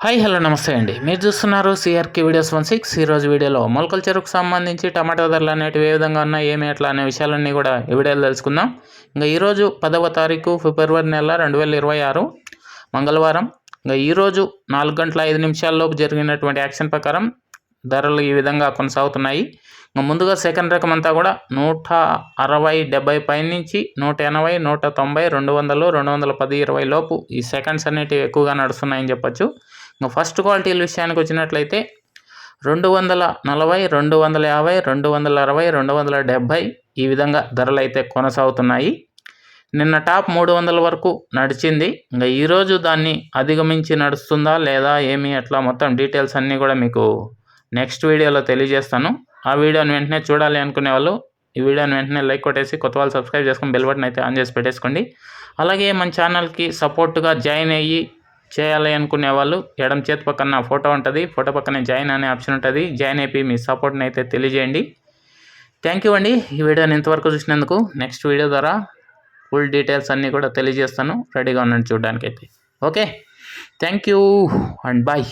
Hi hello నమస్తే అండి. మీరు చూస్తున్నారు సిఆర్కే వీడియోస్ 16. ఈరోజు వీడియోలో మొలకల చెరుకు సంబంధించి టమాటా ధరలు అనేటివి ఏ విధంగా ఉన్నాయి, ఏమి ఎట్లా అనే విషయాలన్నీ కూడా ఈ వీడియోలో తెలుసుకుందాం. ఇంకా ఈరోజు 10వ తారీఖు ఫిబ్రవరి నెల 2026 మంగళవారం. ఇంకా ఈరోజు 4 గంటల 5 నిమిషాల్లోపు జరిగినటువంటి యాక్షన్ ప్రకారం ధరలు ఈ విధంగా కొనసాగుతున్నాయి. ముందుగా సెకండ్ రకం అంతా కూడా 160-70 పైనుంచి 180, 190, 200, 210, 20 లోపు ఈ సెకండ్స్ అనేటివి ఎక్కువగా నడుస్తున్నాయని చెప్పొచ్చు. ఫస్ట్ క్వాలిటీల విషయానికి వచ్చినట్లయితే 240, 250, 260, 270 ఈ విధంగా ధరలు అయితే కొనసాగుతున్నాయి. నిన్న టాప్ 300 వరకు నడిచింది. ఇంకా ఈరోజు దాన్ని అధిగమించి నడుస్తుందా లేదా ఏమి ఎట్లా మొత్తం డీటెయిల్స్ అన్నీ కూడా మీకు నెక్స్ట్ వీడియోలో తెలియజేస్తాను. ఆ వీడియోని వెంటనే చూడాలి అనుకునే వాళ్ళు ఈ వీడియోని వెంటనే లైక్ కొట్టేసి కొత్త వాళ్ళు సబ్స్క్రైబ్ చేసుకొని బెల్ బటన్ అయితే ఆన్ చేసి పెట్టేసుకోండి. అలాగే మన ఛానల్కి సపోర్ట్గా జాయిన్ అయ్యి చేయాలి అనుకునే వాళ్ళు ఎడమ చేతి పక్కన ఫోటో ఉంటుంది, ఫోటో పక్కనే జాయిన్ అనే ఆప్షన్ ఉంటుంది. జాయిన్ అయిపోయి మీ సపోర్ట్ని అయితే తెలియజేయండి. థ్యాంక్ యూ అండి ఈ వీడియోని ఇంతవరకు చూసినందుకు. నెక్స్ట్ వీడియో ద్వారా ఫుల్ డీటెయిల్స్ అన్నీ కూడా తెలియజేస్తాను. రెడీగా ఉండండి చూడడానికైతే. Okay, thank you and bye.